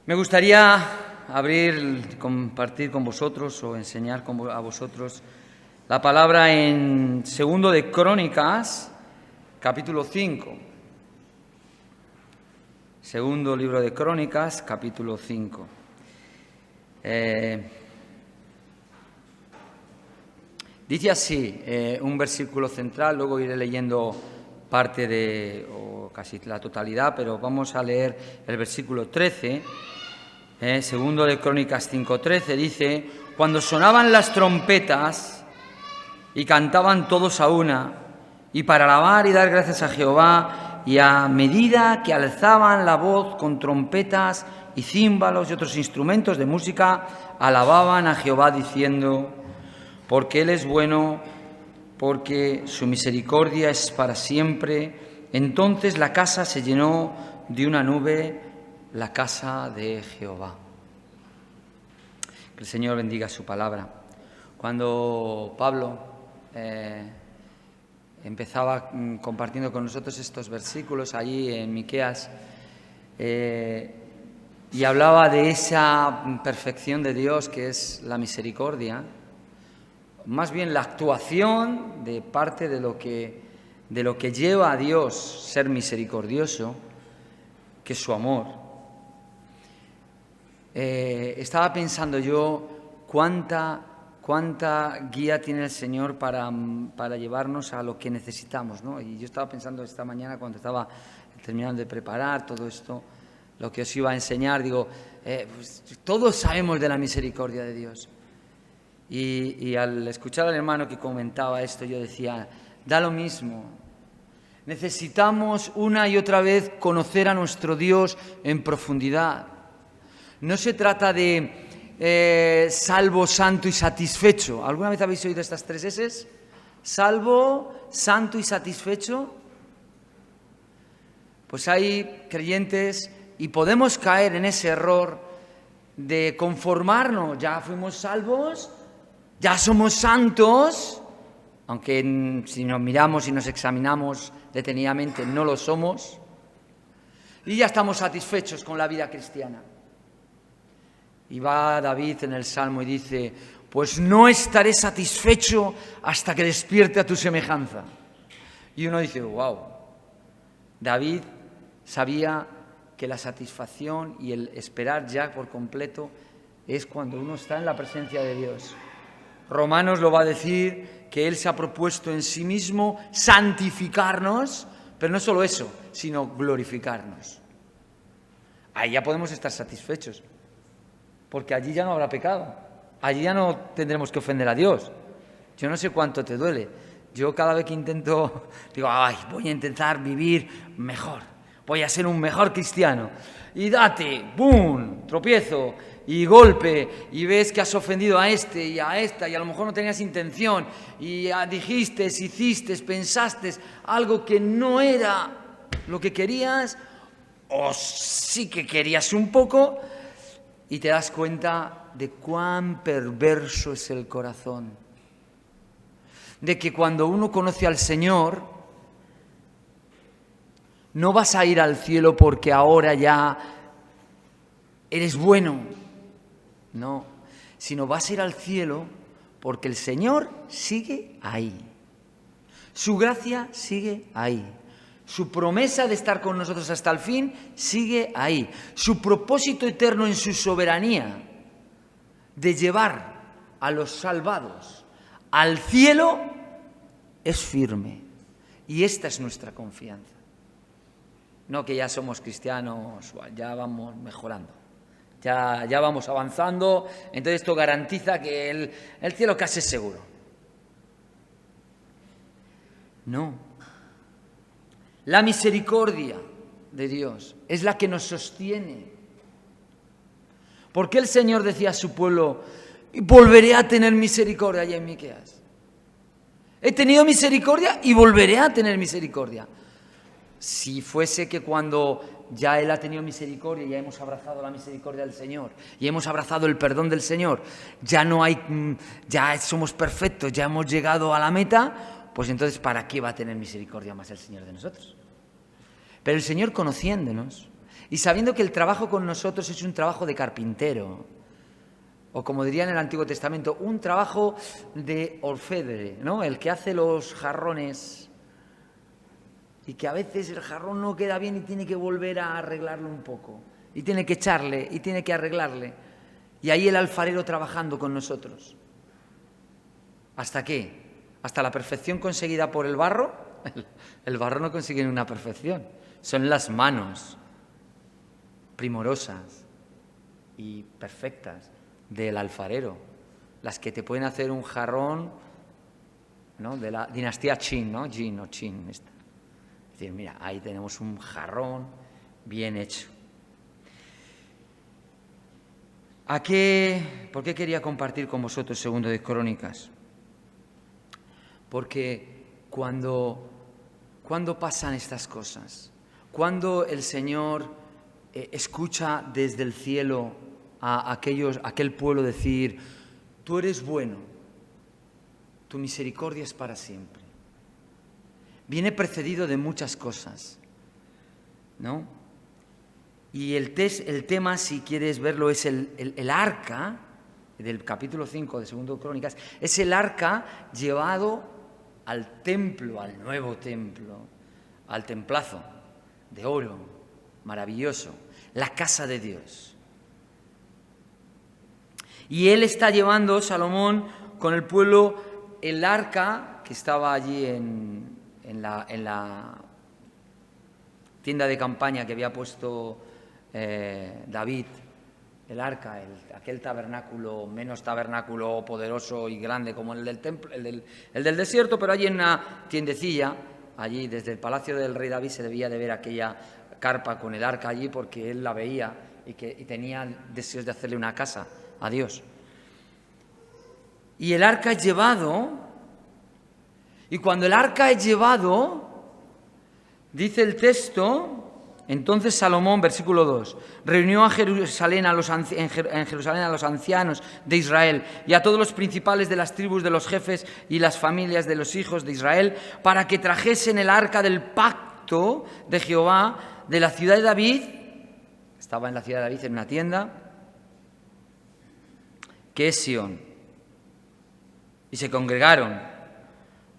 Me gustaría compartir con vosotros o enseñar a vosotros la palabra en Segundo de Crónicas, capítulo 5. Segundo libro de Crónicas, capítulo 5. Dice así, un versículo central, luego iré leyendo parte o casi la totalidad, pero vamos a leer el versículo 13. Segundo de Crónicas 5:13 dice: cuando sonaban las trompetas y cantaban todos a una, y para alabar y dar gracias a Jehová, y a medida que alzaban la voz con trompetas y címbalos y otros instrumentos de música, alababan a Jehová diciendo: porque Él es bueno, porque su misericordia es para siempre. Entonces la casa se llenó de una nube, la casa de Jehová. Que el Señor bendiga su palabra. Cuando Pablo empezaba compartiendo con nosotros estos versículos allí en Miqueas, y hablaba de esa perfección de Dios que es la misericordia, más bien la actuación de parte de lo que lleva a Dios ser misericordioso, que es su amor. Estaba pensando yo cuánta guía tiene el Señor para llevarnos a lo que necesitamos, ¿no? Y yo estaba pensando esta mañana cuando estaba terminando de preparar todo esto, lo que os iba a enseñar, digo, pues todos sabemos de la misericordia de Dios. Y al escuchar al hermano que comentaba esto, yo decía, da lo mismo. Necesitamos una y otra vez conocer a nuestro Dios en profundidad. No se trata de salvo, santo y satisfecho. ¿Alguna vez habéis oído estas tres S's? Salvo, santo y satisfecho. Pues hay creyentes y podemos caer en ese error de conformarnos. Ya fuimos salvos, ya somos santos, aunque si nos miramos y nos examinamos detenidamente no lo somos, y ya estamos satisfechos con la vida cristiana. Y va David en el Salmo y dice: pues no estaré satisfecho hasta que despierte a tu semejanza. Y uno dice: wow, David sabía que la satisfacción y el esperar ya por completo es cuando uno está en la presencia de Dios. Romanos lo va a decir, que Él se ha propuesto en sí mismo santificarnos, pero no solo eso, sino glorificarnos. Ahí ya podemos estar satisfechos, porque allí ya no habrá pecado, allí ya no tendremos que ofender a Dios. Yo no sé cuánto te duele. Yo cada vez que intento, digo, voy a intentar vivir mejor, voy a ser un mejor cristiano. Y date, ¡bum!, tropiezo y golpe, y ves que has ofendido a este y a esta, y a lo mejor no tenías intención, y dijiste, hiciste, pensaste algo que no era lo que querías, o sí que querías un poco, y te das cuenta de cuán perverso es el corazón. De que cuando uno conoce al Señor, no vas a ir al cielo porque ahora ya eres bueno, no, sino vas a ir al cielo porque el Señor sigue ahí. Su gracia sigue ahí. Su promesa de estar con nosotros hasta el fin sigue ahí. Su propósito eterno en su soberanía de llevar a los salvados al cielo es firme. Y esta es nuestra confianza. No que ya somos cristianos, ya vamos mejorando, ya vamos avanzando, entonces esto garantiza que el cielo casi es seguro. No. La misericordia de Dios es la que nos sostiene. Porque el Señor decía a su pueblo: volveré a tener misericordia, allá en Miqueas. He tenido misericordia y volveré a tener misericordia. Si fuese que cuando ya Él ha tenido misericordia, ya hemos abrazado la misericordia del Señor y hemos abrazado el perdón del Señor, ya somos perfectos, ya hemos llegado a la meta, pues entonces ¿para qué va a tener misericordia más el Señor de nosotros? Pero el Señor, conociéndonos, Y sabiendo que el trabajo con nosotros es un trabajo de carpintero, o como diría en el Antiguo Testamento, un trabajo de orfebre, ¿no? El que hace los jarrones y que a veces el jarrón no queda bien y tiene que volver a arreglarlo un poco, y tiene que echarle, y tiene que arreglarle. Y ahí el alfarero trabajando con nosotros. ¿Hasta qué? ¿Hasta la perfección conseguida por el barro? El barro no consigue una perfección. Son las manos primorosas y perfectas del alfarero las que te pueden hacer un jarrón, ¿no?, de la dinastía Qin, ¿no? Jin o Qin. Es decir, mira, ahí tenemos un jarrón bien hecho. ¿Por qué quería compartir con vosotros Segundo de Crónicas? Porque cuando pasan estas cosas, cuando el Señor escucha desde el cielo a aquel pueblo decir: tú eres bueno, tu misericordia es para siempre, viene precedido de muchas cosas, ¿no? Y el tema, si quieres verlo, es el arca del capítulo 5 de Segundo de Crónicas, es el arca llevado al templo, al nuevo templo, al templazo de oro maravilloso, la casa de Dios. Y él está llevando, Salomón, con el pueblo, el arca que estaba allí en la tienda de campaña que había puesto David, el arca, aquel tabernáculo, menos tabernáculo poderoso y grande como el del templo, el del desierto, pero allí en una tiendecilla, allí desde el palacio del rey David se debía de ver aquella carpa con el arca allí, porque él la veía y tenía deseos de hacerle una casa a Dios. Y el arca es llevado, y cuando el arca es llevado, dice el texto: entonces Salomón, versículo 2, reunió en Jerusalén a los ancianos de Israel y a todos los principales de las tribus de los jefes y las familias de los hijos de Israel para que trajesen el arca del pacto de Jehová de la ciudad de David. Estaba en la ciudad de David en una tienda, que es Sión. Y se congregaron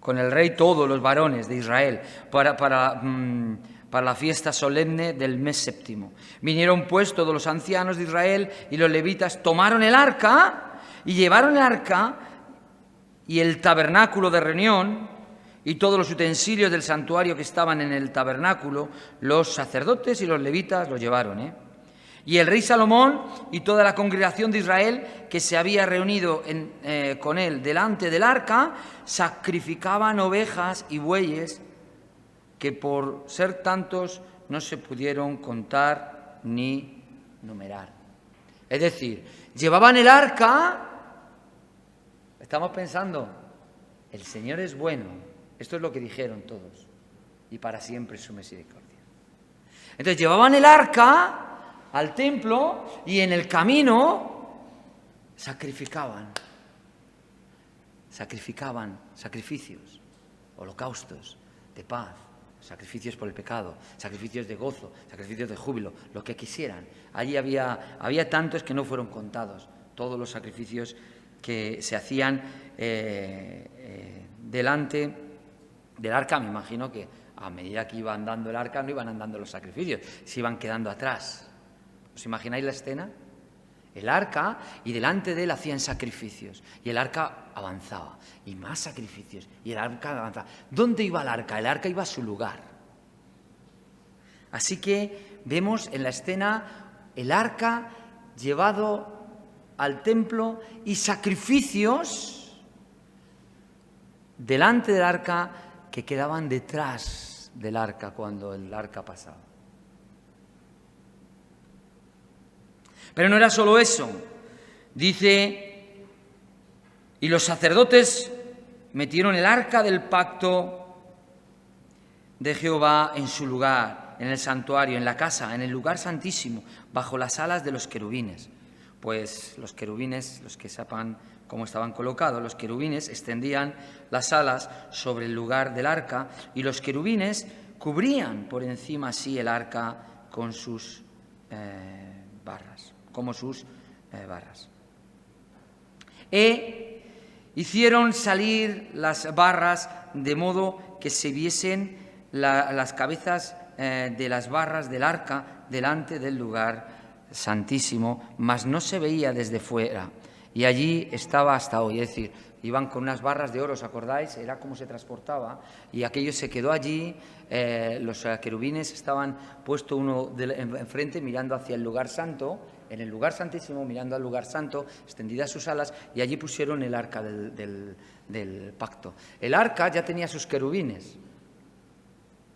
con el rey todos los varones de Israel para la fiesta solemne del mes séptimo. Vinieron pues todos los ancianos de Israel y los levitas, tomaron el arca y llevaron el arca y el tabernáculo de reunión y todos los utensilios del santuario que estaban en el tabernáculo. Los sacerdotes y los levitas lo llevaron, Y el rey Salomón y toda la congregación de Israel que se había reunido con él delante del arca sacrificaban ovejas y bueyes que por ser tantos no se pudieron contar ni numerar. Es decir, llevaban el arca, estamos pensando, el Señor es bueno, esto es lo que dijeron todos, y para siempre su misericordia. Entonces llevaban el arca al templo y en el camino sacrificaban sacrificios, holocaustos de paz, sacrificios por el pecado, sacrificios de gozo, sacrificios de júbilo, lo que quisieran. Allí había tantos que no fueron contados, todos los sacrificios que se hacían delante del arca. Me imagino que a medida que iba andando el arca no iban andando los sacrificios, se iban quedando atrás. ¿Os imagináis la escena? El arca, y delante de él hacían sacrificios, y el arca avanzaba, y más sacrificios, y el arca avanzaba. ¿Dónde iba el arca? El arca iba a su lugar. Así que vemos en la escena el arca llevado al templo y sacrificios delante del arca que quedaban detrás del arca cuando el arca pasaba. Pero no era solo eso. Dice, y los sacerdotes metieron el arca del pacto de Jehová en su lugar, en el santuario, en la casa, en el lugar santísimo, bajo las alas de los querubines. Pues los querubines, los que sepan cómo estaban colocados, los querubines extendían las alas sobre el lugar del arca y los querubines cubrían por encima así el arca con sus barras, como sus barras. Hicieron salir las barras de modo que se viesen las cabezas de las barras del arca delante del lugar santísimo, mas no se veía desde fuera. Y allí estaba hasta hoy, es decir, iban con unas barras de oro, ¿os acordáis? Era como se transportaba, y aquello se quedó allí. Los querubines estaban puestos uno enfrente mirando hacia el lugar santo, en el lugar santísimo mirando al lugar santo, extendidas sus alas, y allí pusieron el arca del pacto. El arca ya tenía sus querubines,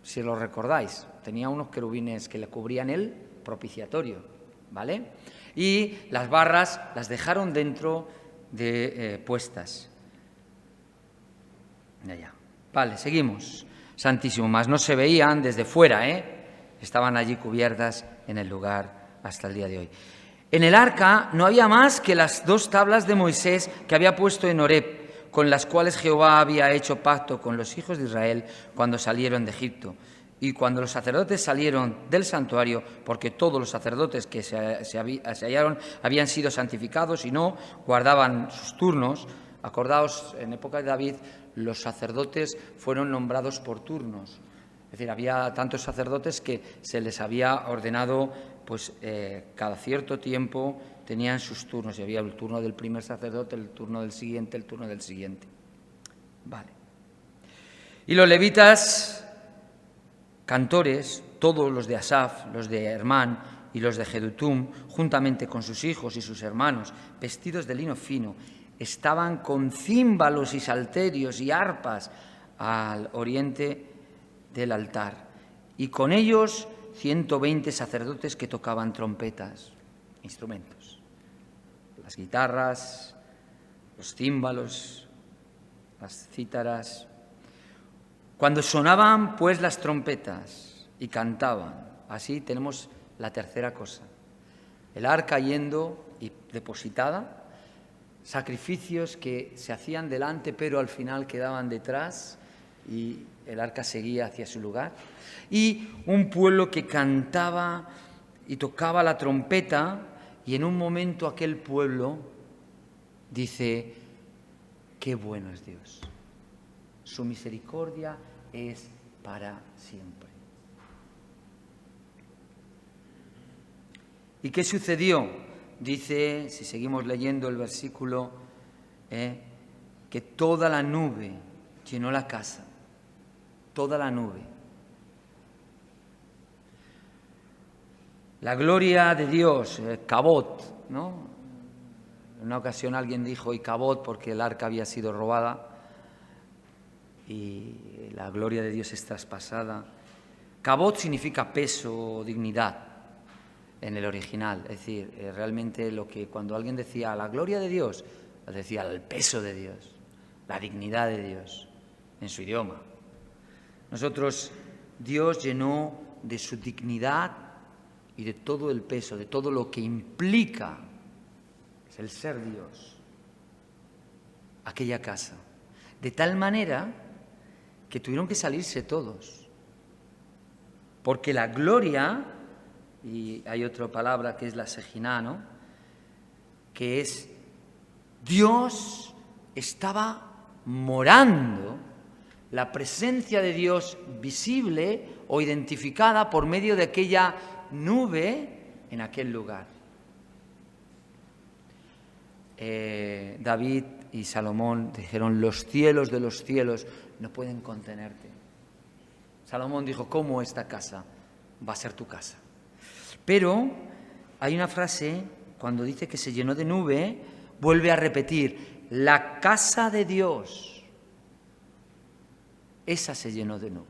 si lo recordáis, tenía unos querubines que le cubrían el propiciatorio, ¿vale? Y las barras las dejaron dentro de puestas. Ya. Vale, seguimos. Santísimo, mas no se veían desde fuera, estaban allí cubiertas en el lugar hasta el día de hoy. En el arca no había más que las 2 tablas de Moisés que había puesto en Horeb, con las cuales Jehová había hecho pacto con los hijos de Israel cuando salieron de Egipto. Y cuando los sacerdotes salieron del santuario, porque todos los sacerdotes que se hallaron habían sido santificados y no guardaban sus turnos. Acordaos, en época de David, los sacerdotes fueron nombrados por turnos. Es decir, había tantos sacerdotes que se les había ordenado, pues cada cierto tiempo tenían sus turnos. Y había el turno del primer sacerdote, el turno del siguiente, el turno del siguiente. Vale. Y los levitas, cantores, todos los de Asaf, los de Hermán y los de Jedutum, juntamente con sus hijos y sus hermanos, vestidos de lino fino, estaban con címbalos y salterios y arpas al oriente del altar. Y con ellos 120 sacerdotes que tocaban trompetas, instrumentos, las guitarras, los címbalos, las cítaras. Cuando sonaban pues las trompetas y cantaban, así tenemos la tercera cosa, el arca yendo y depositada, sacrificios que se hacían delante pero al final quedaban detrás y el arca seguía hacia su lugar, y un pueblo que cantaba y tocaba la trompeta, y en un momento aquel pueblo dice: qué bueno es Dios, su misericordia es para siempre. ¿Y qué sucedió? Dice, si seguimos leyendo el versículo, que toda la nube llenó la casa, toda la nube. La gloria de Dios, Cabot, ¿no? En una ocasión alguien dijo, y Cabot, porque el arca había sido robada y la gloria de Dios es traspasada. Cabot significa peso o dignidad en el original, es decir, realmente lo que cuando alguien decía la gloria de Dios, decía el peso de Dios, la dignidad de Dios, en su idioma. Nosotros, Dios llenó de su dignidad y de todo el peso, de todo lo que implica es el ser Dios, aquella casa, de tal manera que tuvieron que salirse todos, porque la gloria, y hay otra palabra que es la Sejina, ¿no?, que es Dios estaba morando, la presencia de Dios visible o identificada por medio de aquella nube en aquel lugar. David y Salomón dijeron, los cielos de los cielos no pueden contenerte. Salomón dijo, ¿cómo esta casa va a ser tu casa? Pero hay una frase, cuando dice que se llenó de nube, vuelve a repetir, la casa de Dios, esa se llenó de nube.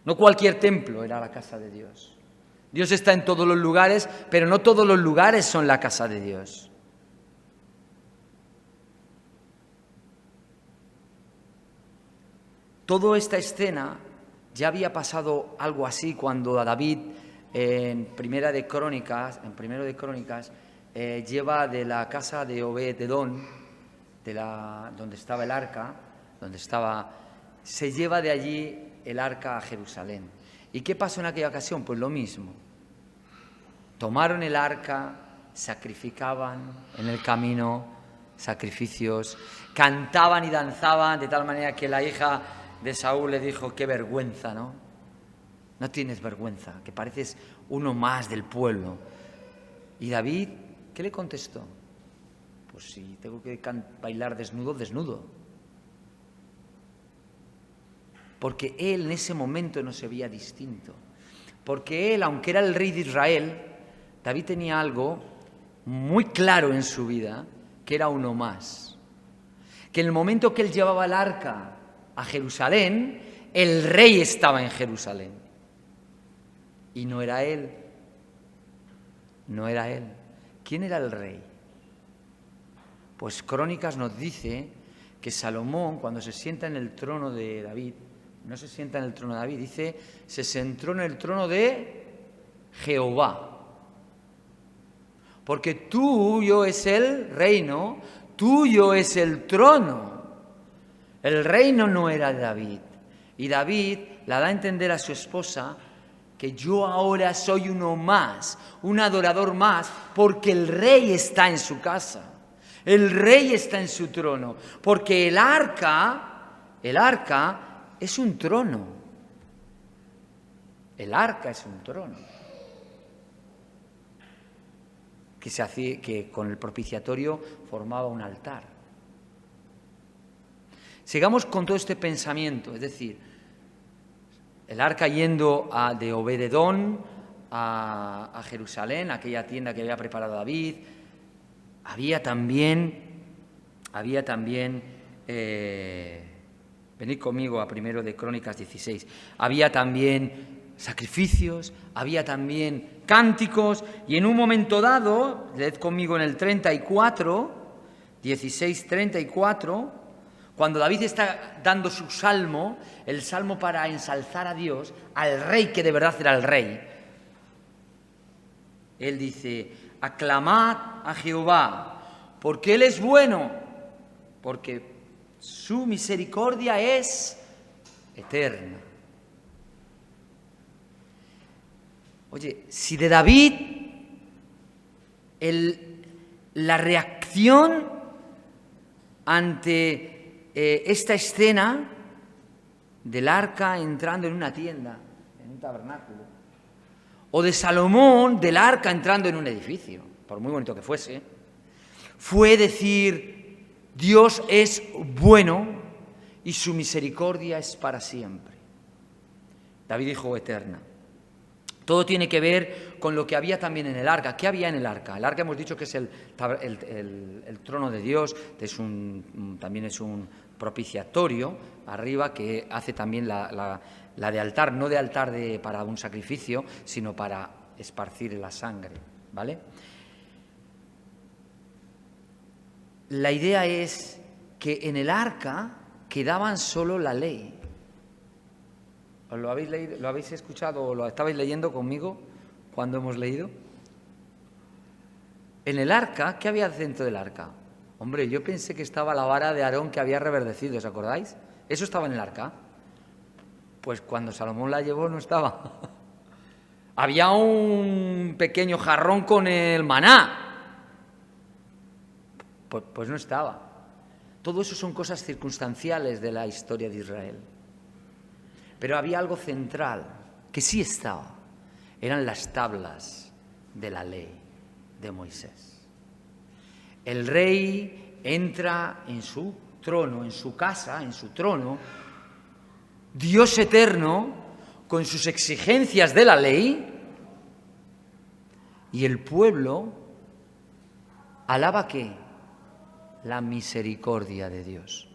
No cualquier templo era la casa de Dios. Dios está en todos los lugares, pero no todos los lugares son la casa de Dios. Toda esta escena ya había pasado algo así cuando a David en Primero de Crónicas, lleva de la casa de Obed-Edom, donde estaba el arca, se lleva de allí el arca a Jerusalén. ¿Y qué pasó en aquella ocasión? Pues lo mismo. Tomaron el arca, sacrificaban en el camino sacrificios, cantaban y danzaban de tal manera que la hija de Saúl le dijo: qué vergüenza, ¿no? No tienes vergüenza, que pareces uno más del pueblo. Y David, ¿qué le contestó? Pues si tengo que bailar desnudo, desnudo. Porque él en ese momento no se veía distinto. Porque él, aunque era el rey de Israel, David tenía algo muy claro en su vida, que era uno más. Que en el momento que él llevaba el arca a Jerusalén, el rey estaba en Jerusalén. Y no era él. No era él. ¿Quién era el rey? Pues Crónicas nos dice que Salomón, cuando se sienta en el trono de David, no se sienta en el trono de David, dice, se sentó en el trono de Jehová. Porque tuyo es el reino, tuyo es el trono. El reino no era de David. Y David la da a entender a su esposa que yo ahora soy uno más, un adorador más, porque el rey está en su casa. El rey está en su trono. Porque el arca es un trono. El arca es un trono. Que se hacía, que con el propiciatorio formaba un altar. Sigamos con todo este pensamiento, es decir, el arca yendo de Obed-edom a Jerusalén, aquella tienda que había preparado David. Había también, venid conmigo a 1 de Crónicas 16, había también sacrificios, había también cánticos, y en un momento dado, leed conmigo en el 34, 16:34, cuando David está dando su salmo, el salmo para ensalzar a Dios, al rey que de verdad era el rey, él dice: aclamad a Jehová, porque Él es bueno, porque su misericordia es eterna. Oye, si de David la reacción ante esta escena del arca entrando en una tienda, en un tabernáculo, o de Salomón del arca entrando en un edificio, por muy bonito que fuese, fue decir: Dios es bueno y su misericordia es para siempre. David dijo eterna. Todo tiene que ver con lo que había también en el arca. ¿Qué había en el arca? El arca hemos dicho que es el trono de Dios, también es un propiciatorio arriba que hace también la de altar, no de altar para un sacrificio, sino para esparcir la sangre, ¿vale? La idea es que en el arca quedaban solo la ley. ¿Os lo habéis leído, lo habéis escuchado o lo estabais leyendo conmigo cuando hemos leído? En el arca, ¿qué había dentro del arca? Hombre, yo pensé que estaba la vara de Aarón que había reverdecido, ¿os acordáis? Eso estaba en el arca. Pues cuando Salomón la llevó no estaba. Había un pequeño jarrón con el maná. Pues no estaba. Todo eso son cosas circunstanciales de la historia de Israel. Pero había algo central que sí estaba. Eran las tablas de la ley de Moisés. El rey entra en su trono, en su casa, en su trono, Dios eterno, con sus exigencias de la ley, y el pueblo alaba ¿qué? La misericordia de Dios.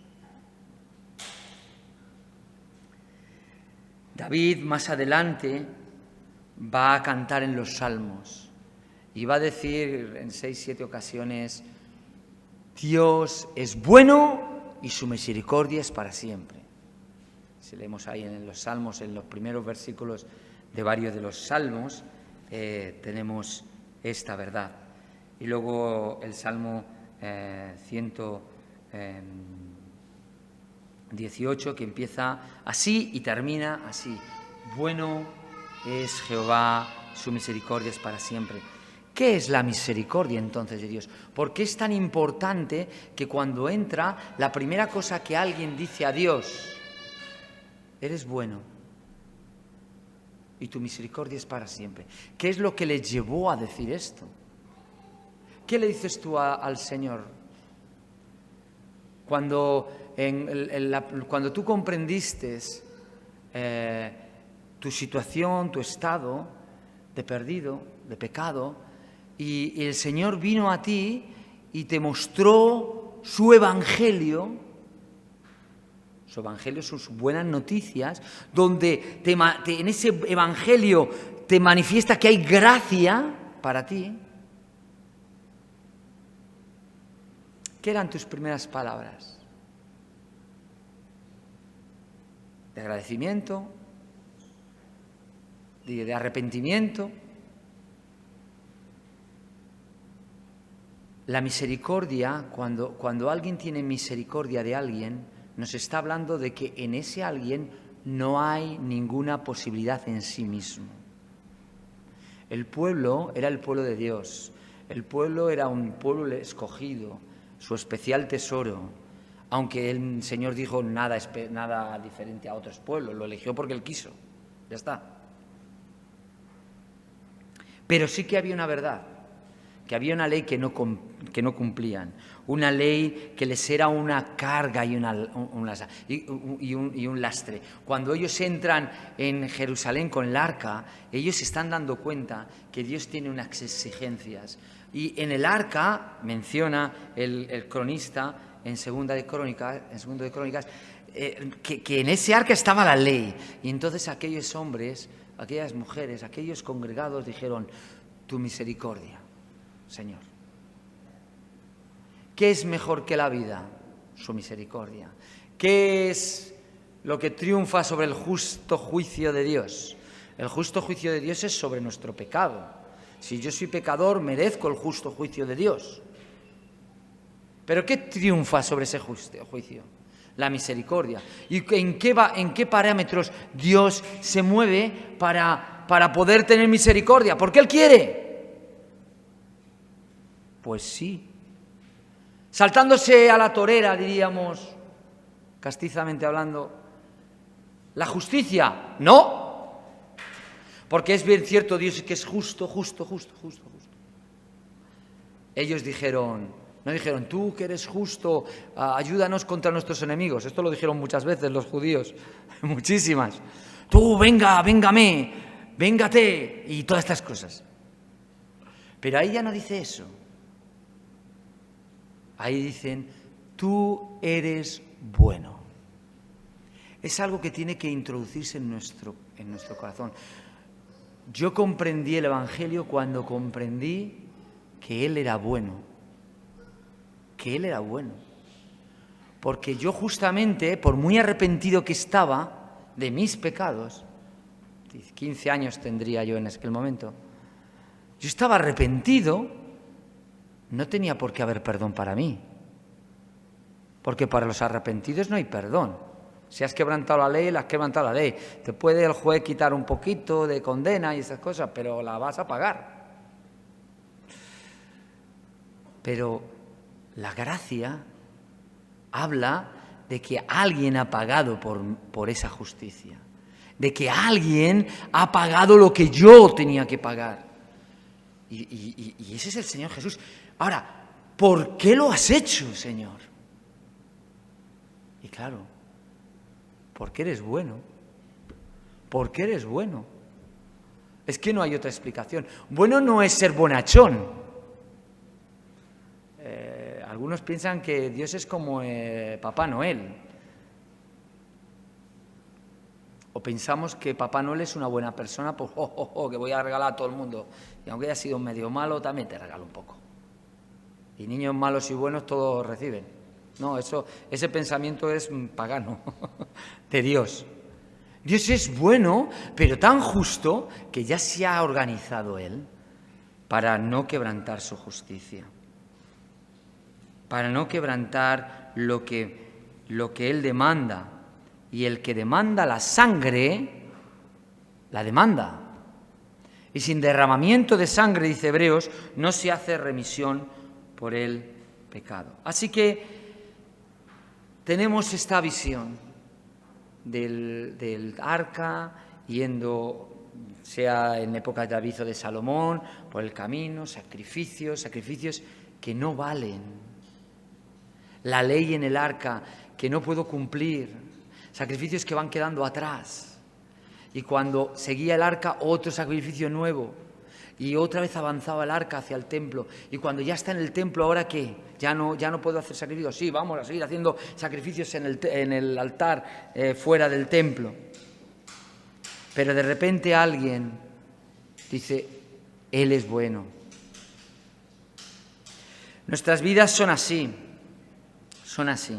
David más adelante va a cantar en los salmos y va a decir en 6-7 ocasiones: Dios es bueno y su misericordia es para siempre. Si leemos ahí en los salmos, en los primeros versículos de varios de los salmos, tenemos esta verdad. Y luego el salmo 118, que empieza así y termina así: bueno es Jehová, su misericordia es para siempre. ¿Qué es la misericordia entonces de Dios? ¿Por qué es tan importante que cuando entra, la primera cosa que alguien dice a Dios, eres bueno y tu misericordia es para siempre? ¿Qué es lo que le llevó a decir esto? ¿Qué le dices tú al Señor? Cuando tú comprendiste tu situación, tu estado de perdido, de pecado, y el Señor vino a ti y te mostró su evangelio. Su evangelio son sus buenas noticias, donde en ese evangelio te manifiesta que hay gracia para ti. ¿Qué eran tus primeras palabras? ¿De agradecimiento? ¿De arrepentimiento? La misericordia, cuando alguien tiene misericordia de alguien, nos está hablando de que en ese alguien no hay ninguna posibilidad en sí mismo. El pueblo era el pueblo de Dios. El pueblo era un pueblo escogido, su especial tesoro. Aunque el Señor dijo nada diferente a otros pueblos, lo eligió porque Él quiso. Ya está. Pero sí que había una verdad, que había una ley que no cumplían, una ley que les era una carga y un lastre. Cuando ellos entran en Jerusalén con el arca, ellos se están dando cuenta que Dios tiene unas exigencias. Y en el arca, menciona el cronista en Segundo de Crónicas, que en ese arca estaba la ley. Y entonces aquellos hombres, aquellas mujeres, aquellos congregados dijeron, tu misericordia, Señor. ¿Qué es mejor que la vida? Su misericordia. ¿Qué es lo que triunfa sobre el justo juicio de Dios? El justo juicio de Dios es sobre nuestro pecado. Si yo soy pecador, merezco el justo juicio de Dios. ¿Pero qué triunfa sobre ese justo juicio? La misericordia. ¿Y en qué parámetros Dios se mueve para poder tener misericordia? ¿Porque Él quiere? Pues sí. Saltándose a la torera, diríamos, castizamente hablando, ¿la justicia? No. Porque es bien cierto Dios que es justo. Ellos no dijeron, tú que eres justo, ayúdanos contra nuestros enemigos. Esto lo dijeron muchas veces los judíos, muchísimas. Tú, véngate, y todas estas cosas. Pero ahí ya no dice eso. Ahí dicen, tú eres bueno. Es algo que tiene que introducirse en nuestro corazón. Yo comprendí el Evangelio cuando comprendí que Él era bueno. Que Él era bueno. Porque yo justamente, por muy arrepentido que estaba de mis pecados, 15 años tendría yo en aquel momento, yo estaba arrepentido. No tenía por qué haber perdón para mí, porque para los arrepentidos no hay perdón. Si has quebrantado la ley, la has quebrantado la ley. Te puede el juez quitar un poquito de condena y esas cosas, pero la vas a pagar. Pero la gracia habla de que alguien ha pagado por esa justicia, de que alguien ha pagado lo que yo tenía que pagar. Y ese es el Señor Jesús. Ahora, ¿por qué lo has hecho, Señor? Y claro, porque eres bueno. Porque eres bueno. Es que no hay otra explicación. Bueno no es ser bonachón. Algunos piensan que Dios es como Papá Noel. O pensamos que Papá Noel es una buena persona, pues que voy a regalar a todo el mundo. Y aunque haya sido medio malo, también te regalo un poco. Y niños malos y buenos todos reciben. No, ese pensamiento es pagano de Dios. Dios es bueno, pero tan justo que ya se ha organizado Él para no quebrantar su justicia. Para no quebrantar lo que Él demanda. Y el que demanda la sangre, la demanda. Y sin derramamiento de sangre, dice Hebreos, no se hace remisión por el pecado. Así que tenemos esta visión del arca yendo, sea en época de David o de Salomón, por el camino, sacrificios que no valen. La ley en el arca que no puedo cumplir, sacrificios que van quedando atrás. Y cuando seguía el arca, otro sacrificio nuevo. Y otra vez avanzaba el arca hacia el templo. Y cuando ya está en el templo, ¿ahora qué? Ya no puedo hacer sacrificios. Sí, vamos a seguir haciendo sacrificios en el altar fuera del templo. Pero de repente alguien dice, Él es bueno. Nuestras vidas son así. Son así.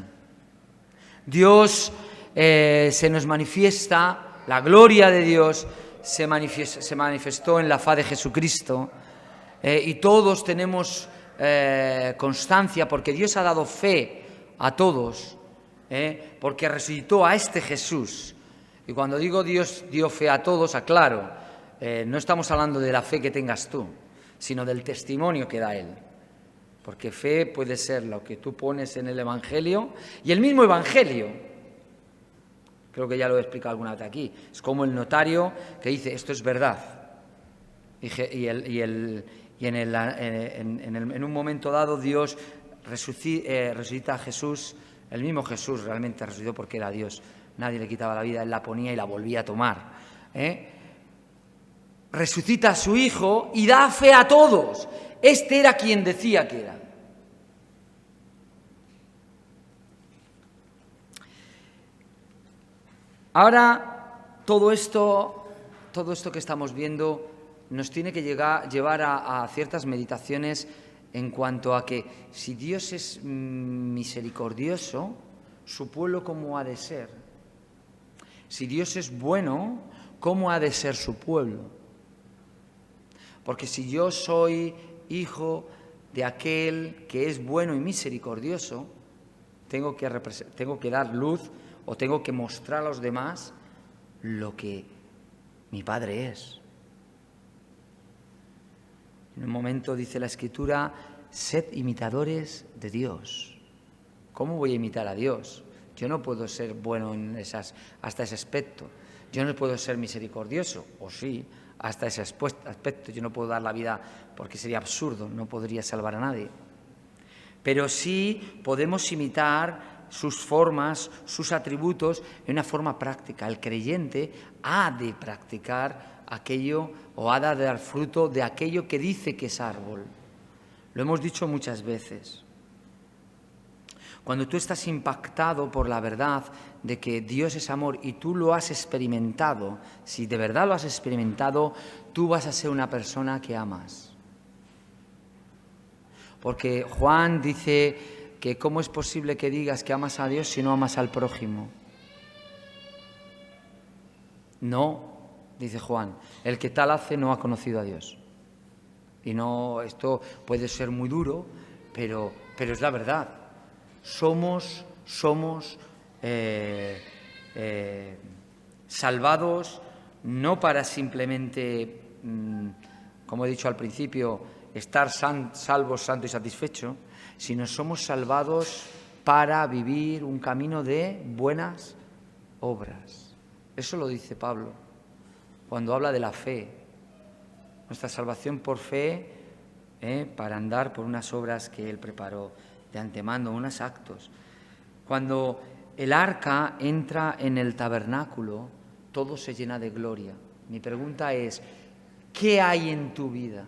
Dios se nos manifiesta, la gloria de Dios se manifestó en la faz de Jesucristo, y todos tenemos constancia porque Dios ha dado fe a todos, porque resucitó a este Jesús. Y cuando digo Dios dio fe a todos, aclaro, no estamos hablando de la fe que tengas tú, sino del testimonio que da Él. Porque fe puede ser lo que tú pones en el Evangelio, y el mismo Evangelio, creo que ya lo he explicado alguna vez aquí, es como el notario que dice, esto es verdad. En un momento dado Dios resucita a Jesús, el mismo Jesús realmente resucitó porque era Dios. Nadie le quitaba la vida, Él la ponía y la volvía a tomar. Resucita a su Hijo y da fe a todos. Este era quien decía que era. Ahora, todo esto que estamos viendo nos tiene que llevar a ciertas meditaciones en cuanto a que si Dios es misericordioso, su pueblo ¿cómo ha de ser? Si Dios es bueno, ¿cómo ha de ser su pueblo? Porque si yo soy hijo de aquel que es bueno y misericordioso, tengo que dar luz o tengo que mostrar a los demás lo que mi Padre es. En un momento dice la Escritura, sed imitadores de Dios. ¿Cómo voy a imitar a Dios? Yo no puedo ser bueno hasta ese aspecto. Yo no puedo ser misericordioso, o sí, hasta ese aspecto. Yo no puedo dar la vida porque sería absurdo, no podría salvar a nadie. Pero sí podemos imitar sus formas, sus atributos en una forma práctica. El creyente ha de practicar aquello o ha de dar fruto de aquello que dice que es árbol. Lo hemos dicho muchas veces. Cuando tú estás impactado por la verdad de que Dios es amor y tú lo has experimentado, si de verdad lo has experimentado, tú vas a ser una persona que amas. Porque Juan dice que cómo es posible que digas que amas a Dios si no amas al prójimo. No, dice Juan, el que tal hace no ha conocido a Dios. Y no, esto puede ser muy duro, pero es la verdad. Somos salvados no para simplemente, como he dicho al principio, estar salvos, santo y satisfecho, sino somos salvados para vivir un camino de buenas obras. Eso lo dice Pablo cuando habla de la fe. Nuestra salvación por fe, para andar por unas obras que Él preparó de antemano, unos actos. Cuando el arca entra en el tabernáculo, todo se llena de gloria. Mi pregunta es, ¿qué hay en tu vida?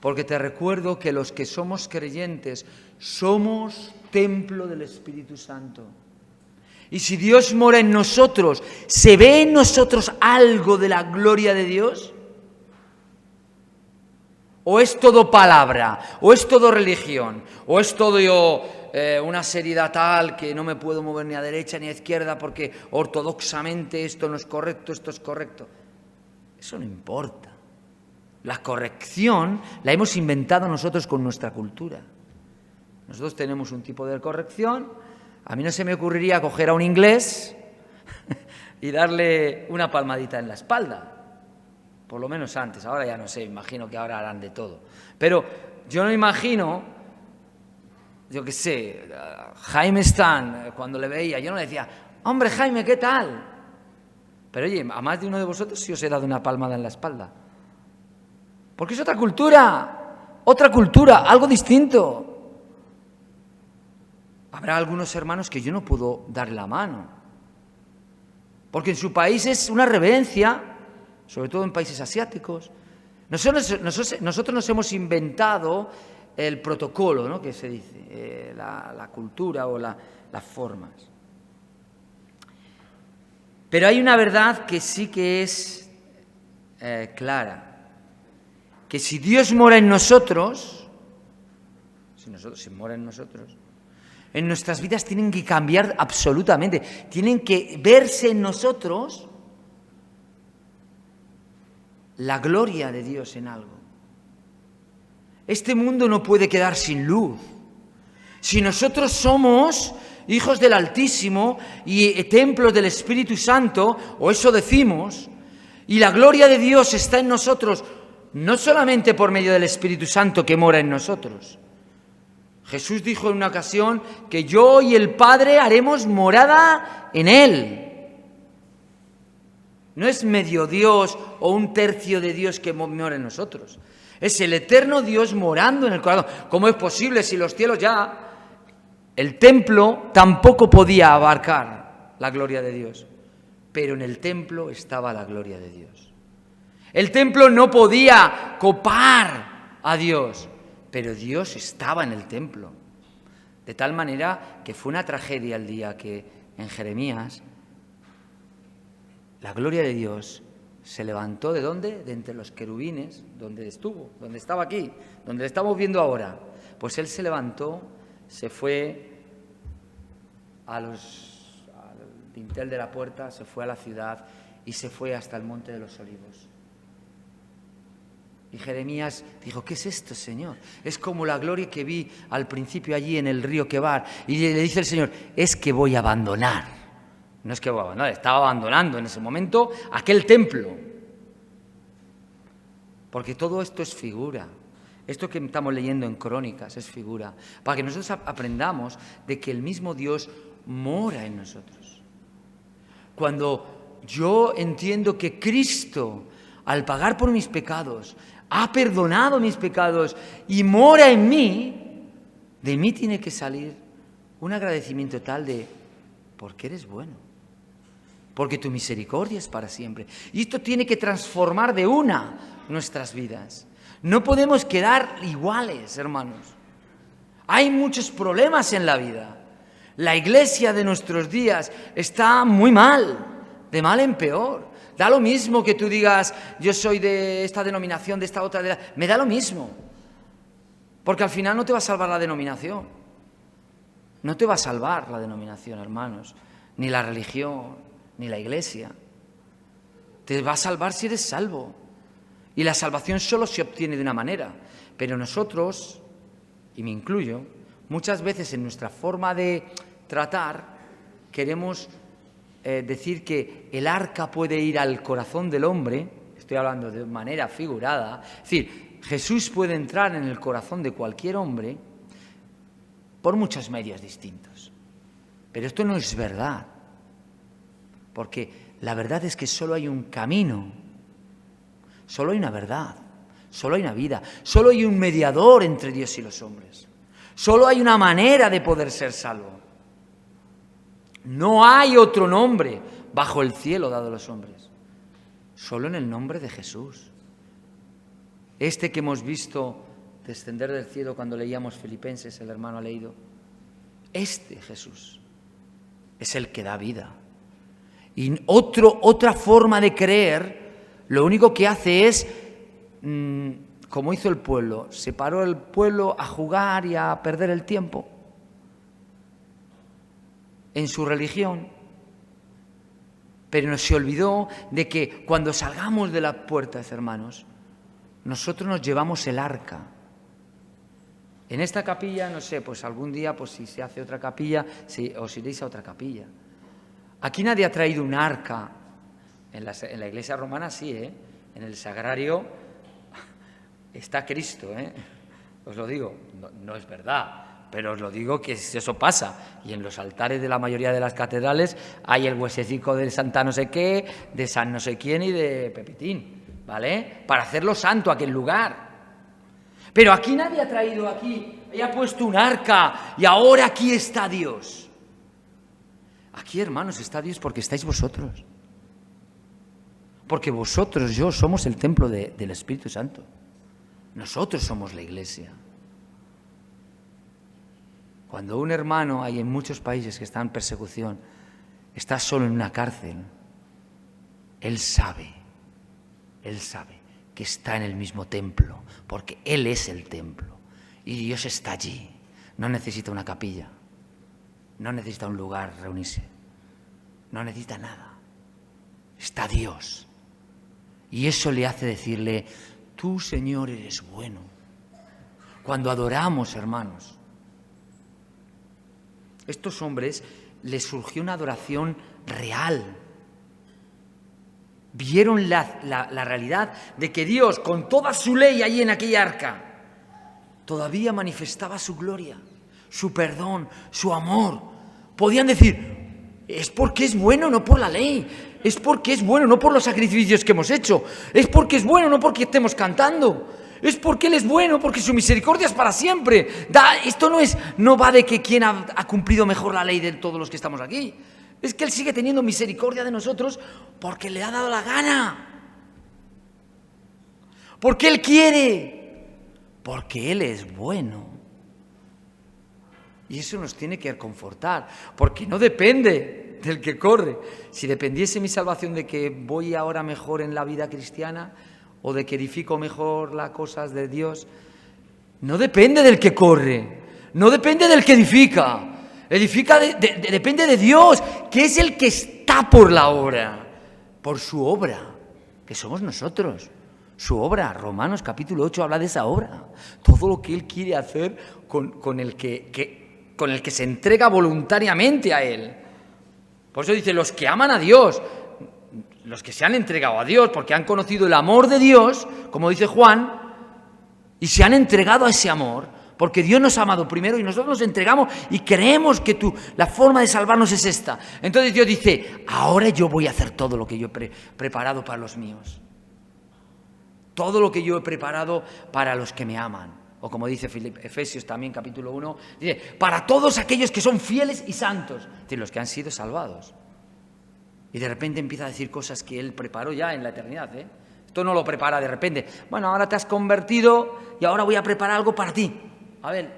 Porque te recuerdo que los que somos creyentes somos templo del Espíritu Santo. Y si Dios mora en nosotros, ¿se ve en nosotros algo de la gloria de Dios? ¿O es todo palabra? ¿O es todo religión? ¿O es todo una seriedad tal que no me puedo mover ni a derecha ni a izquierda porque ortodoxamente esto no es correcto, esto es correcto? Eso no importa. La corrección la hemos inventado nosotros con nuestra cultura. Nosotros tenemos un tipo de corrección. A mí no se me ocurriría coger a un inglés y darle una palmadita en la espalda. por lo menos antes, ahora ya no sé, imagino que ahora harán de todo. Pero yo no me imagino, yo qué sé, Jaime Stan, cuando le veía, yo no le decía, hombre Jaime, ¿qué tal? Pero oye, a más de uno de vosotros sí os he dado una palmada en la espalda. Porque es otra cultura, algo distinto. Habrá algunos hermanos que yo no puedo darle la mano, porque en su país es una reverencia, sobre todo en países asiáticos. Nosotros nos hemos inventado el protocolo, ¿no?, que se dice, la cultura o las formas. Pero hay una verdad que sí que es clara, que si Dios mora en nosotros, si mora en nosotros, en nuestras vidas tienen que cambiar absolutamente, tienen que verse en nosotros la gloria de Dios en algo. Este mundo no puede quedar sin luz. Si nosotros somos hijos del Altísimo y templos del Espíritu Santo, o eso decimos, y la gloria de Dios está en nosotros, no solamente por medio del Espíritu Santo que mora en nosotros. Jesús dijo en una ocasión que yo y el Padre haremos morada en Él. No es medio Dios o un tercio de Dios que mora en nosotros. Es el eterno Dios morando en el corazón. ¿Cómo es posible si los cielos ya... El templo tampoco podía abarcar la gloria de Dios, pero en el templo estaba la gloria de Dios. El templo no podía copar a Dios, pero Dios estaba en el templo. De tal manera que fue una tragedia el día que en Jeremías la gloria de Dios se levantó. ¿De dónde? De entre los querubines, donde estaba aquí, donde le estamos viendo ahora. Pues Él se levantó, se fue al dintel de la puerta, se fue a la ciudad y se fue hasta el monte de los olivos. Y Jeremías dijo, ¿qué es esto, Señor? Es como la gloria que vi al principio allí en el río Quebar. Y le dice el Señor, es que voy a abandonar. No es que voy a abandonar, estaba abandonando en ese momento aquel templo. Porque todo esto es figura. Esto que estamos leyendo en Crónicas es figura. Para que nosotros aprendamos de que el mismo Dios mora en nosotros. Cuando yo entiendo que Cristo, al pagar por mis pecados, ha perdonado mis pecados y mora en mí, de mí tiene que salir un agradecimiento tal de, porque eres bueno, porque tu misericordia es para siempre. Y esto tiene que transformar de una nuestras vidas. No podemos quedar iguales, hermanos. Hay muchos problemas en la vida. La iglesia de nuestros días está muy mal, de mal en peor. Da lo mismo que tú digas, yo soy de esta denominación, de esta otra, me da lo mismo. Porque al final no te va a salvar la denominación. No te va a salvar la denominación, hermanos, ni la religión, ni la iglesia. Te va a salvar si eres salvo. Y la salvación solo se obtiene de una manera. Pero nosotros, y me incluyo, muchas veces en nuestra forma de tratar queremos decir que el arca puede ir al corazón del hombre, estoy hablando de manera figurada, es decir, Jesús puede entrar en el corazón de cualquier hombre por muchos medios distintos. Pero esto no es verdad, porque la verdad es que solo hay un camino, solo hay una verdad, solo hay una vida, solo hay un mediador entre Dios y los hombres, solo hay una manera de poder ser salvo. No hay otro nombre bajo el cielo dado a los hombres, solo en el nombre de Jesús. Este que hemos visto descender del cielo cuando leíamos Filipenses, el hermano ha leído, este Jesús es el que da vida. Y otra forma de creer, lo único que hace es, como hizo el pueblo, se paró el pueblo a jugar y a perder el tiempo en su religión, pero se olvidó de que cuando salgamos de las puertas, hermanos, nosotros nos llevamos el arca. En esta capilla, no sé, pues algún día, pues si se hace otra capilla, os iréis a otra capilla. Aquí nadie ha traído un arca, en la iglesia romana sí, En el sagrario está Cristo, ¿eh? Os lo digo, no es verdad, pero os lo digo que eso pasa. Y en los altares de la mayoría de las catedrales hay el huesecico de Santa no sé qué, de San no sé quién y de Pepitín, ¿vale? Para hacerlo santo aquel lugar. Pero aquí nadie ha traído aquí y ha puesto un arca y ahora aquí está Dios. Aquí, hermanos, está Dios porque estáis vosotros. Porque vosotros, yo, somos el templo del Espíritu Santo. Nosotros somos la iglesia. Cuando un hermano, hay en muchos países que están en persecución, está solo en una cárcel, él sabe que está en el mismo templo, porque Él es el templo y Dios está allí. No necesita una capilla, no necesita un lugar reunirse, no necesita nada. Está Dios. Y eso le hace decirle, tú, Señor, eres bueno. Cuando adoramos, hermanos, estos hombres les surgió una adoración real. Vieron la realidad de que Dios, con toda su ley allí en aquella arca, todavía manifestaba su gloria, su perdón, su amor. Podían decir, es porque es bueno, no por la ley. Es porque es bueno, no por los sacrificios que hemos hecho. Es porque es bueno, no porque estemos cantando. Es porque Él es bueno, porque su misericordia es para siempre. Esto no va de que quién ha cumplido mejor la ley de todos los que estamos aquí. Es que Él sigue teniendo misericordia de nosotros porque le ha dado la gana. Porque Él quiere. Porque Él es bueno. Y eso nos tiene que confortar. Porque no depende del que corre. Si dependiese mi salvación de que voy ahora mejor en la vida cristiana o de que edifico mejor las cosas de Dios, no depende del que corre. No depende del que edifica. Depende de Dios, que es el que está por la obra, por su obra, que somos nosotros. Su obra, Romanos capítulo 8 habla de esa obra. Todo lo que Él quiere hacer con el que se entrega voluntariamente a Él. Por eso dice, los que aman a Dios, los que se han entregado a Dios, porque han conocido el amor de Dios, como dice Juan, y se han entregado a ese amor, porque Dios nos ha amado primero y nosotros nos entregamos y creemos que la forma de salvarnos es esta. Entonces Dios dice, ahora yo voy a hacer todo lo que yo he preparado para los míos. Todo lo que yo he preparado para los que me aman. O como dice Efesios también, capítulo 1, dice, para todos aquellos que son fieles y santos, es decir, los que han sido salvados. Y de repente empieza a decir cosas que Él preparó ya en la eternidad, ¿eh? Esto no lo prepara de repente. Bueno, ahora te has convertido y ahora voy a preparar algo para ti. A ver,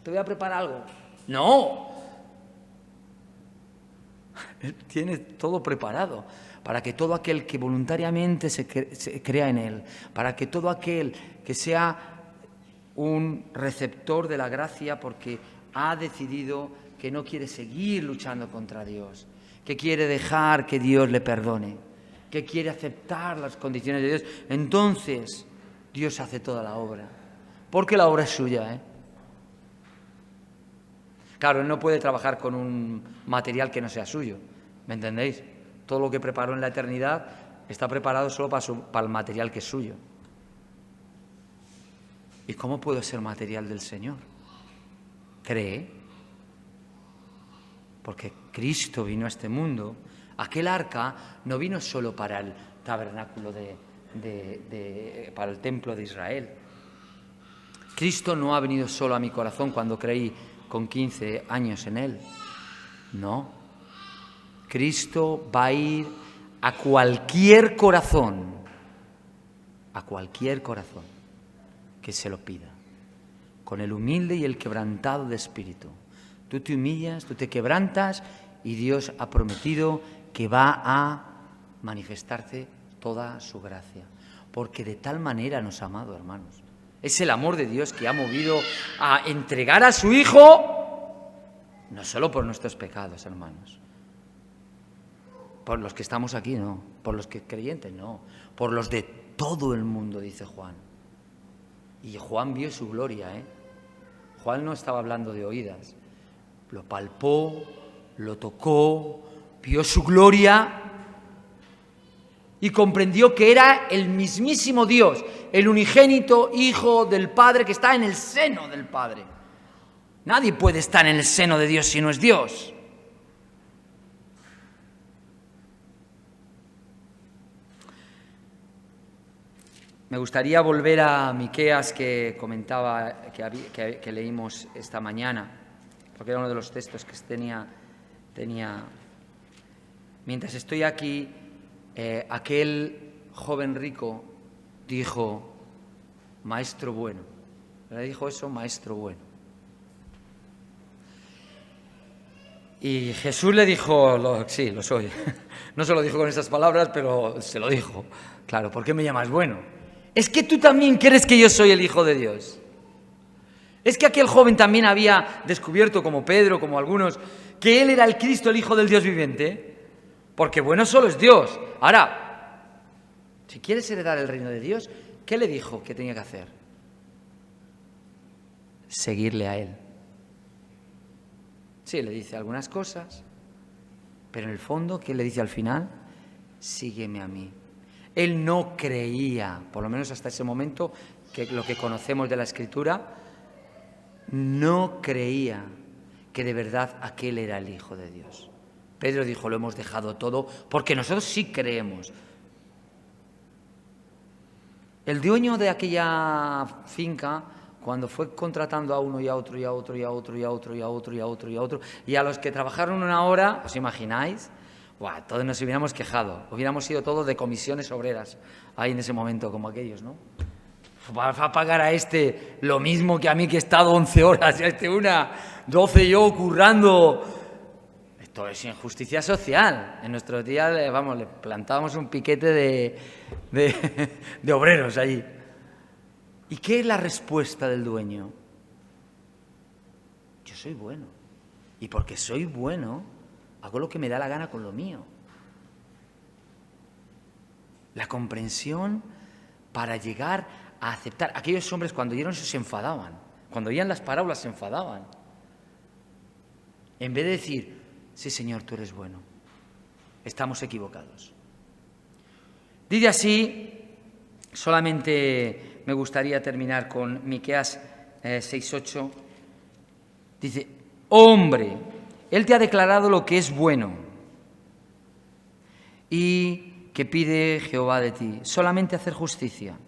te voy a preparar algo. No. Él tiene todo preparado para que todo aquel que voluntariamente se crea en Él, para que todo aquel que sea un receptor de la gracia porque ha decidido que no quiere seguir luchando contra Dios, que quiere dejar que Dios le perdone, que quiere aceptar las condiciones de Dios, entonces Dios hace toda la obra, porque la obra es suya, ¿eh? Claro, Él no puede trabajar con un material que no sea suyo, ¿me entendéis? Todo lo que preparó en la eternidad está preparado solo para el material que es suyo. ¿Y cómo puedo ser material del Señor? Cree. Porque Cristo vino a este mundo. Aquel arca no vino solo para el tabernáculo para el templo de Israel. Cristo no ha venido solo a mi corazón cuando creí con 15 años en Él. No. Cristo va a ir a cualquier corazón que se lo pida, con el humilde y el quebrantado de espíritu. Tú te humillas, tú te quebrantas y Dios ha prometido que va a manifestarte toda su gracia, porque de tal manera nos ha amado, hermanos. Es el amor de Dios que ha movido a entregar a su Hijo, no solo por nuestros pecados, hermanos, por los que estamos aquí, no, por los que creyentes, no, por los de todo el mundo, dice Juan. Y Juan vio su gloria, ¿eh? Juan no estaba hablando de oídas, lo palpó, lo tocó, vio su gloria y comprendió que era el mismísimo Dios, el unigénito Hijo del Padre que está en el seno del Padre. Nadie puede estar en el seno de Dios si no es Dios. Me gustaría volver a Miqueas, que comentaba, que leímos esta mañana, porque era uno de los textos que tenía. Mientras estoy aquí, aquel joven rico dijo, maestro bueno. Le dijo eso, maestro bueno. Y Jesús le dijo, sí, lo soy. No se lo dijo con esas palabras, pero se lo dijo. Claro, ¿por qué me llamas bueno? Es que tú también crees que yo soy el Hijo de Dios. Es que aquel joven también había descubierto, como Pedro, como algunos, que él era el Cristo, el Hijo del Dios viviente. Porque bueno solo es Dios. Ahora, si quieres heredar el reino de Dios, ¿qué le dijo que tenía que hacer? Seguirle a Él. Sí, le dice algunas cosas, pero en el fondo, ¿qué le dice al final? Sígueme a mí. Él no creía, por lo menos hasta ese momento, que lo que conocemos de la Escritura, no creía que de verdad aquel era el Hijo de Dios. Pedro dijo, lo hemos dejado todo, porque nosotros sí creemos. El dueño de aquella finca, cuando fue contratando a uno y a otro y a otro y a otro y a otro y a otro y a otro y a otro, y a los que trabajaron una hora, ¿os imagináis? ¡Buah! Todos nos hubiéramos quejado, hubiéramos sido todos de comisiones obreras, ahí en ese momento, como aquellos, ¿no? Va a pagar a este lo mismo que a mí, que he estado 11 horas, y a este 12 yo currando. Esto es injusticia social. En nuestros días, le plantábamos un piquete de obreros allí. ¿Y qué es la respuesta del dueño? Yo soy bueno. Y porque soy bueno, hago lo que me da la gana con lo mío. La comprensión para llegar a aceptar. Aquellos hombres, cuando oyeron eso, se enfadaban. Cuando oían las parábolas, se enfadaban. En vez de decir, sí, Señor, tú eres bueno, estamos equivocados. Dice así, solamente me gustaría terminar con Miqueas 6:8. Dice, hombre, Él te ha declarado lo que es bueno y que pide Jehová de ti, solamente hacer justicia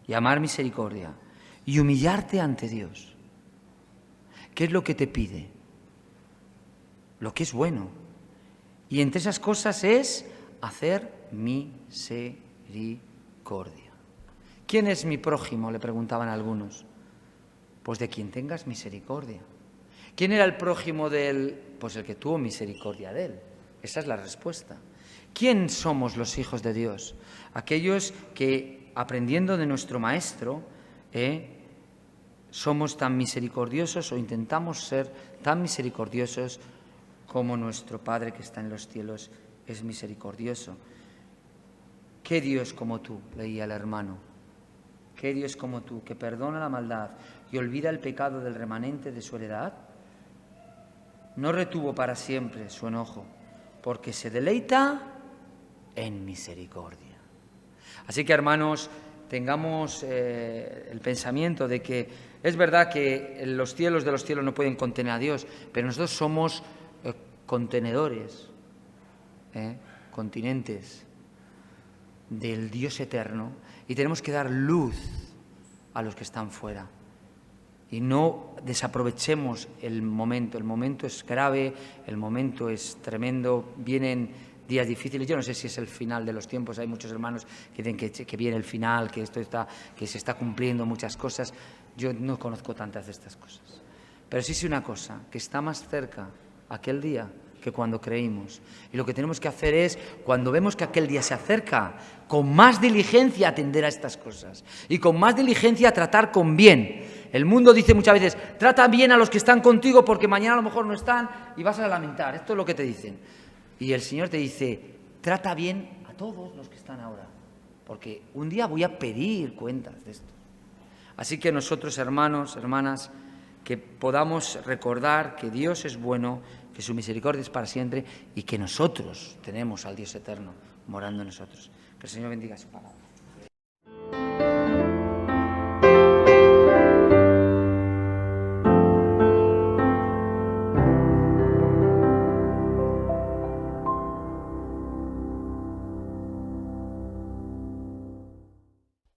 y amar misericordia y humillarte ante Dios. ¿Qué es lo que te pide? Lo que es bueno. Y entre esas cosas es hacer misericordia. ¿Quién es mi prójimo?, le preguntaban algunos. Pues de quien tengas misericordia. ¿Quién era el prójimo de él? Pues el que tuvo misericordia de él. Esa es la respuesta. ¿Quién somos los hijos de Dios? Aquellos que, aprendiendo de nuestro Maestro, somos tan misericordiosos o intentamos ser tan misericordiosos como nuestro Padre que está en los cielos es misericordioso. ¿Qué Dios como tú?, leía el hermano. ¿Qué Dios como tú, que perdona la maldad y olvida el pecado del remanente de su heredad? No retuvo para siempre su enojo, porque se deleita en misericordia. Así que, hermanos, tengamos el pensamiento de que es verdad que los cielos de los cielos no pueden contener a Dios, pero nosotros somos contenedores, continentes del Dios eterno, y tenemos que dar luz a los que están fuera. Y no desaprovechemos el momento. El momento es grave, el momento es tremendo, vienen días difíciles. Yo no sé si es el final de los tiempos, hay muchos hermanos que dicen que viene el final, que se está cumpliendo muchas cosas. Yo no conozco tantas de estas cosas. Pero sí sé una cosa, que está más cerca aquel día que cuando creímos. Y lo que tenemos que hacer es, cuando vemos que aquel día se acerca, con más diligencia atender a estas cosas y con más diligencia tratar con bien. El mundo dice muchas veces, trata bien a los que están contigo porque mañana a lo mejor no están y vas a lamentar. Esto es lo que te dicen. Y el Señor te dice, trata bien a todos los que están ahora, porque un día voy a pedir cuentas de esto. Así que nosotros, hermanos, hermanas, que podamos recordar que Dios es bueno, que su misericordia es para siempre y que nosotros tenemos al Dios eterno morando en nosotros. Que el Señor bendiga su palabra.